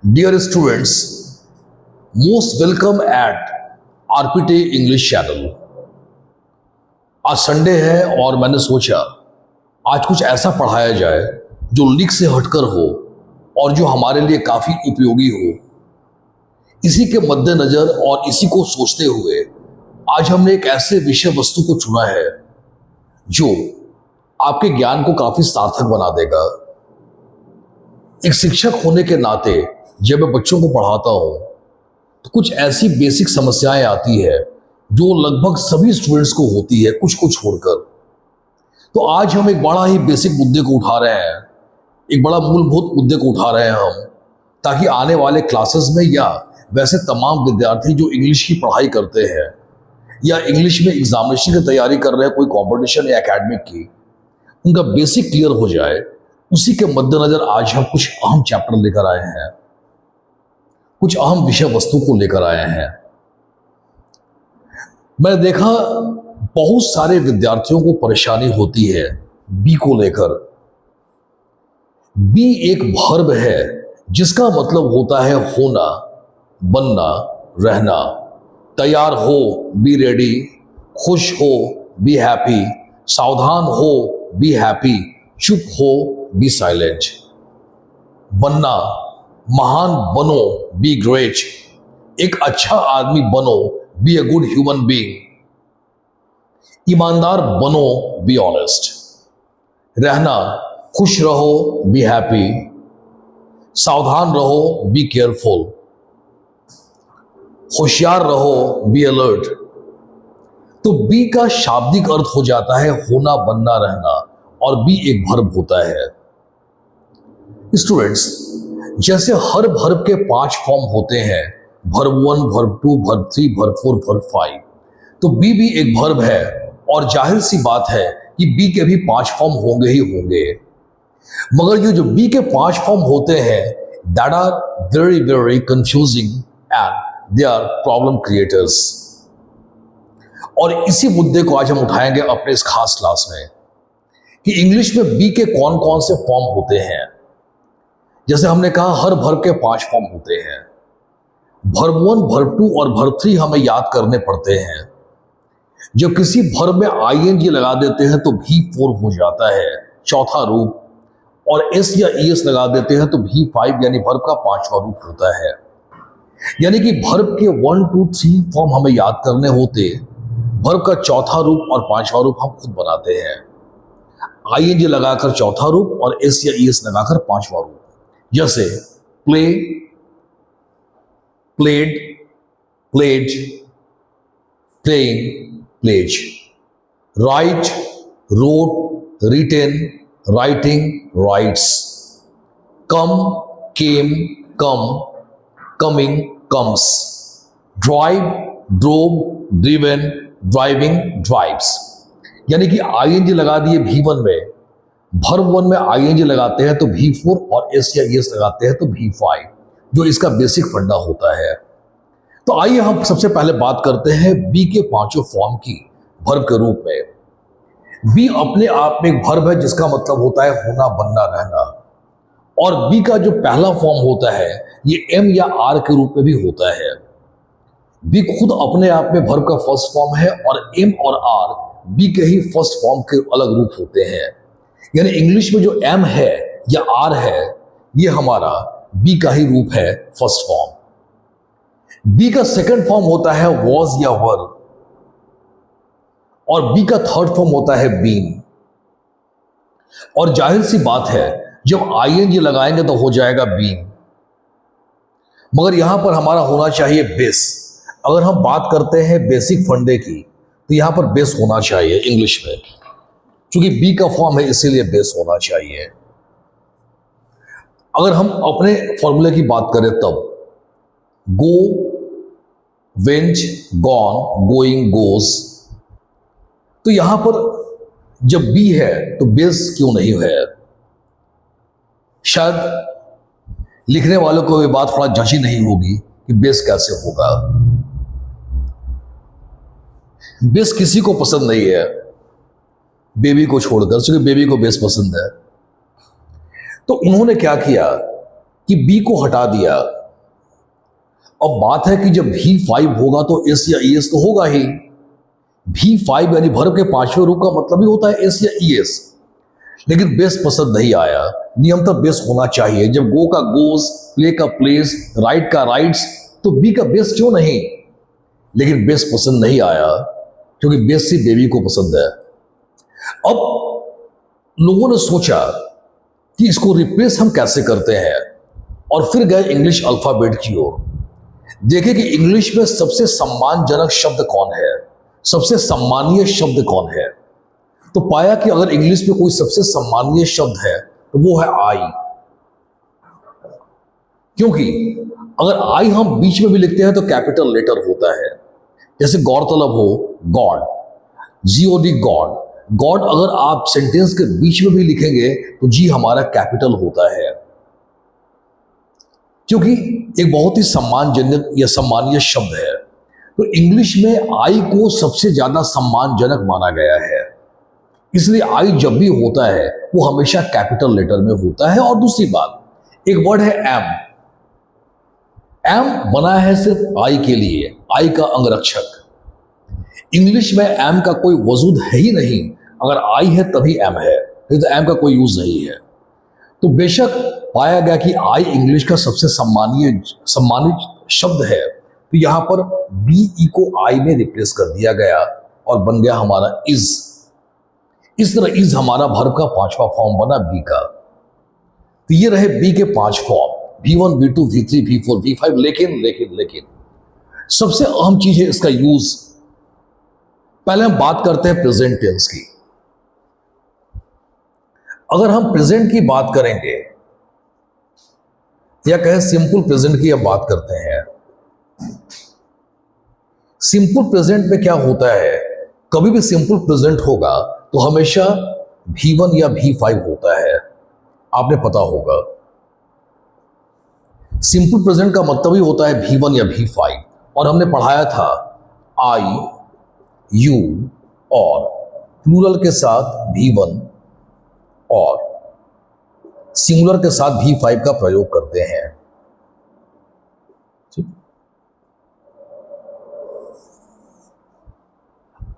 Dear students, most welcome at RPT English channel। आज Sunday है और मैंने सोचा आज कुछ ऐसा पढ़ाया जाए जो लीक से हटकर हो और जो हमारे लिए काफ़ी उपयोगी हो। इसी के मद्देनज़र और इसी को सोचते हुए आज हमने एक ऐसे विषय वस्तु को चुना है जो आपके ज्ञान को काफ़ी सार्थक बना देगा। एक शिक्षक होने के नाते जब मैं बच्चों को पढ़ाता हूँ तो कुछ ऐसी बेसिक समस्याएं आती है जो लगभग सभी स्टूडेंट्स को होती है, कुछ को छोड़कर। तो आज हम एक बड़ा ही बेसिक मुद्दे को उठा रहे हैं, एक बड़ा मूलभूत मुद्दे को उठा रहे हैं हम, ताकि आने वाले क्लासेस में या वैसे तमाम विद्यार्थी जो इंग्लिश की पढ़ाई करते हैं या इंग्लिश में एग्जामिनेशन की तैयारी कर रहे हैं, कोई कॉम्पिटिशन या एकेडमिक की, उनका बेसिक क्लियर हो जाए। उसी के मद्देनजर आज हम कुछ अहम चैप्टर लेकर आए हैं, कुछ अहम विषय वस्तु को लेकर आए हैं। मैंने देखा बहुत सारे विद्यार्थियों को परेशानी होती है बी को लेकर। बी एक वर्ब है जिसका मतलब होता है होना, बनना, रहना। तैयार हो, बी रेडी। खुश हो, बी हैप्पी। सावधान हो, बी हैप्पी। चुप हो, बी साइलेंट। बनना, महान बनो, बी ग्रेट। एक अच्छा आदमी बनो, be a good human being. ईमानदार बनो, बी ऑनेस्ट। रहना, खुश रहो, बी हैप्पी। सावधान रहो, बी केयरफुल। होशियार रहो, बी अलर्ट। तो बी का शाब्दिक अर्थ हो जाता है होना, बनना, रहना, और बी एक वर्ब होता है। स्टूडेंट्स, जैसे हर वर्ब के 5 फॉर्म होते हैं, verb 1, verb 2, verb 3, verb 4, verb 5, तो बी भी एक वर्ब है और जाहिर सी बात है कि बी के भी 5 फॉर्म होंगे ही होंगे। मगर ये जो बी के 5 फॉर्म होते हैं, that are very very confusing and they are problem creators. और इसी मुद्दे को आज हम उठाएंगे अपने इस खास क्लास में कि इंग्लिश में बी के कौन कौन से फॉर्म होते हैं। जैसे हमने कहा हर वर्ब के 5 फॉर्म होते हैं। वर्ब 1, वर्ब 2 और वर्ब 3 हमें याद करने पड़ते हैं। जब किसी वर्ब में आईएनजी लगा देते हैं तो V4 हो जाता है, चौथा रूप, और एस या ईएस लगा देते हैं तो V5 यानी वर्ब का 5वां रूप होता है। यानी कि वर्ब के 1, 2, 3 फॉर्म हमें याद करने होते, वर्ब का चौथा रूप और 5वां रूप हम खुद बनाते हैं। आईएनजी लगाकर चौथा रूप और एस या ईएस लगाकर 5वां रूप। जैसे play, played, played, playing, plays. Write, wrote, written, writing, writes. Come, came, come, coming, comes. Drive, drove, driven, driving, drives. यानी कि आईएनजी लगा दिए V1 में, वर्ब 1 में आईएनजी लगाते हैं तो V4 और एस या ईएस लगाते हैं तो V5, जो इसका बेसिक फंडा होता है। तो आइए हम सबसे पहले बात करते हैं बी के 5 फॉर्म की वर्ब के रूप में। बी अपने आप में एक वर्ब है जिसका मतलब होता है होना, बनना, रहना। और बी का जो पहला फॉर्म होता है ये एम या आर के रूप में भी होता है। बी खुद अपने आप में वर्ब का फर्स्ट फॉर्म है और एम और आर बी के ही फर्स्ट फॉर्म के अलग रूप होते हैं। यानी इंग्लिश में जो एम है या आर है ये हमारा बी का ही रूप है, फर्स्ट फॉर्म। बी का सेकंड फॉर्म होता है वॉज या वर, और बी का थर्ड फॉर्म होता है बीन। और जाहिर सी बात है जब आईएनजी लगाएंगे तो हो जाएगा बीन। मगर यहां पर हमारा होना चाहिए बेस। अगर हम बात करते हैं बेसिक फंडे की तो यहां पर बेस होना चाहिए इंग्लिश में, क्योंकि बी का फॉर्म है इसीलिए बेस होना चाहिए। अगर हम अपने फॉर्मूले की बात करें तब गो, वेंट, गॉन, गोइंग, गोज, तो यहां पर जब बी है तो बेस क्यों नहीं है। शायद लिखने वालों को ये बात थोड़ा जची नहीं होगी कि बेस कैसे होगा। बेस किसी को पसंद नहीं है, बेबी को छोड़कर, क्योंकि बेबी को बेस पसंद है। तो उन्होंने क्या किया कि बी को हटा दिया। अब बात है कि जब V5 होगा तो एस या ईएस तो होगा ही। V5 यानी वर्ब के पांचवें रूप का मतलब ही होता है एस या ईएस। लेकिन बेस पसंद नहीं आया। नियमतः बेस होना चाहिए। जब गो का गोज, प्ले का प्लेस, राइट का राइट्स, तो बी का बेस क्यों नहीं? लेकिन बेस पसंद नहीं आया क्योंकि बेस सिर्फ बेबी को पसंद है। अब लोगों ने सोचा कि इसको रिप्लेस हम कैसे करते हैं, और फिर गए इंग्लिश अल्फाबेट की ओर। देखे कि इंग्लिश में सबसे सम्मानजनक शब्द कौन है, सबसे सम्मानीय शब्द कौन है। तो पाया कि अगर इंग्लिश में कोई सबसे सम्मानीय शब्द है तो वो है आई। क्योंकि अगर आई हम बीच में भी लिखते हैं तो कैपिटल लेटर होता है। जैसे गौरतलब हो गॉड, GOD गॉड। गॉड अगर आप सेंटेंस के बीच में भी लिखेंगे तो जी हमारा कैपिटल होता है, क्योंकि एक बहुत ही सम्मानजनक या सम्मानीय शब्द है। तो इंग्लिश में आई को सबसे ज्यादा सम्मानजनक माना गया है, इसलिए आई जब भी होता है वो हमेशा कैपिटल लेटर में होता है। और दूसरी बात, एक वर्ड है एम। एम बना है सिर्फ आई के लिए, आई का अंगरक्षक। इंग्लिश में एम का कोई वजूद है ही नहीं। अगर आई है तभी एम है, नहीं तो एम का कोई यूज नहीं है। तो बेशक पाया गया कि आई इंग्लिश का सबसे सम्मानित शब्द है, तो यहां पर बी को आई में रिप्लेस कर दिया गया और बन गया हमारा इज। इस तरह इज हमारा वर्ब का पांचवा फॉर्म बना बी का। तो ये रहे बी के 5 form, V1, V2, V3, V4, V5। लेकिन सबसे अहम चीज है इसका यूज। पहले हम बात करते हैं प्रेजेंट टेंस की। अगर हम प्रेजेंट की बात करेंगे या कहें सिंपल प्रेजेंट की अब बात करते हैं। सिंपल प्रेजेंट में क्या होता है, कभी भी सिंपल प्रेजेंट होगा तो हमेशा V1 या V5 होता है, आपने पता होगा। सिंपल प्रेजेंट का मतलब ही होता है V1 या V5। और हमने पढ़ाया था आई, यू और प्लूरल के साथ V1 और सिंगुलर के साथ V5 का प्रयोग करते हैं।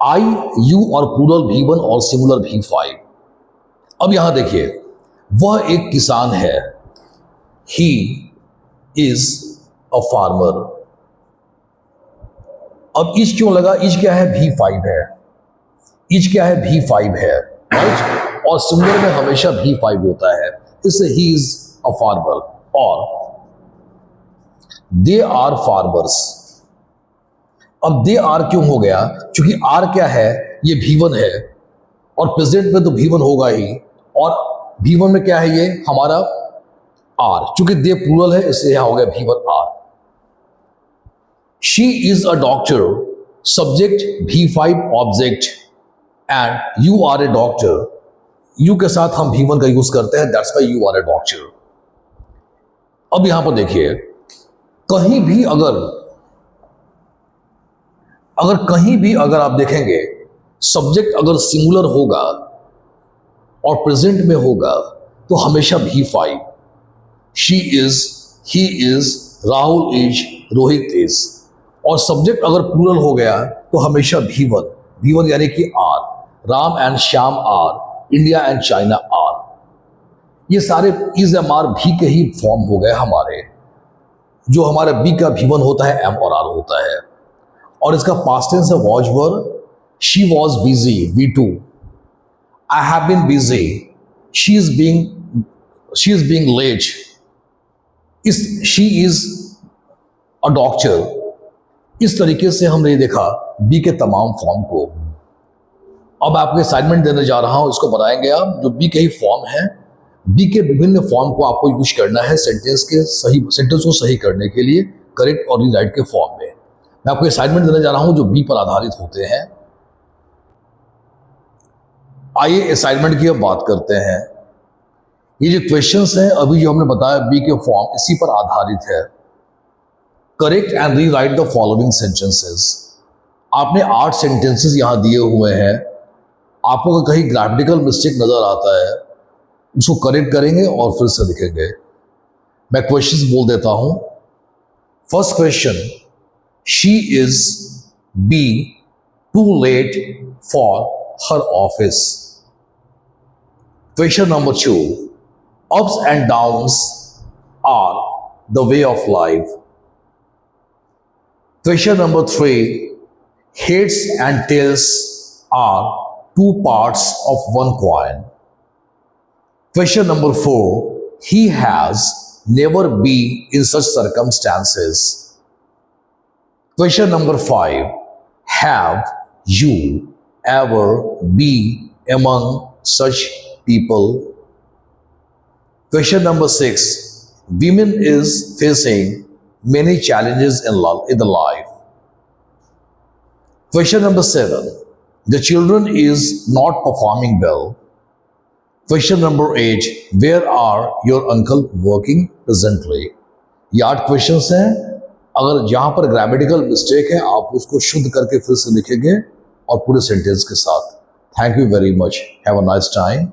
आई, यू और प्लूरल V1 और सिंगुलर V5। अब यहां देखिए, वह एक किसान है। He is a farmer. अब इज क्यों लगा? इज क्या है? V5 है। इज क्या है? V5 है, राइट। और सिंगुलर में हमेशा V5 होता है, इससे ही इज अ फार्मर। और दे आर फार्मर्स। अब दे आर क्यों हो गया? क्योंकि आर क्या है? ये V1 है और प्रेजेंट में तो V1 होगा ही। और V1 में क्या है? ये हमारा आर। चूंकि दे प्लूरल है इसलिए यहां हो गया V1 are. She is a doctor. Subject V5 object and you are a doctor. You के साथ हम V1 का यूज करते हैं, that's why you are a doctor. अब यहां पर देखिए, कहीं भी अगर आप देखेंगे सब्जेक्ट अगर सिंगुलर होगा और प्रेजेंट में होगा तो हमेशा V5। She is, he is, Rahul is, Rohit is. और सब्जेक्ट अगर प्लूरल हो गया तो हमेशा V1 यानी कि are. Ram and Shyam are, India and China are. ये सारे इज एम आर भी के ही फॉर्म हो गए हमारे। जो हमारा बी का V1 होता है, एम और आर होता है। और इसका पास्ट टेंस है was were. She was busy, V2। I have been busy, she is being late. She is a doctor. इस तरीके से हमने देखा बी के तमाम फॉर्म को। अब आपको असाइनमेंट देने जा रहा हूं, इसको बनाएंगे आप। जो बी के ही फॉर्म है, बी के विभिन्न फॉर्म को आपको यूज करना है सेंटेंस को सही करने के लिए, करेक्ट और रीराइट के फॉर्म में। मैं आपको असाइनमेंट देने जा रहा हूं जो बी पर आधारित होते हैं। आइए असाइनमेंट की अब बात करते हैं। ये जो क्वेश्चंस हैं अभी जो हमने बताया बी के फॉर्म इसी पर आधारित है। Correct and rewrite the following sentences. आपने 8 सेंटेंसेस यहां दिए हुए हैं। आपको कहीं ग्रामेटिकल मिस्टेक नजर आता है, उसको करेक्ट करेंगे और फिर से लिखेंगे। मैं क्वेश्चंस बोल देता हूं। First question, she is be too late for her office. Question number 2, ups and downs are the way of life. Question number 3, heads and tails are two parts of one coin. Question number 4, he has never been in such circumstances. Question number 5, have you ever been among such people? Question number 6, women is facing many challenges in the life. Question number 7, the children is not performing well. Question number 8, where are your uncle working presently? ये 8 questions हैं। अगर जहां पर grammatical mistake है आप उसको शुद्ध करके फिर से लिखेंगे और पूरे सेंटेंस के साथ। Thank you very much, have a nice time.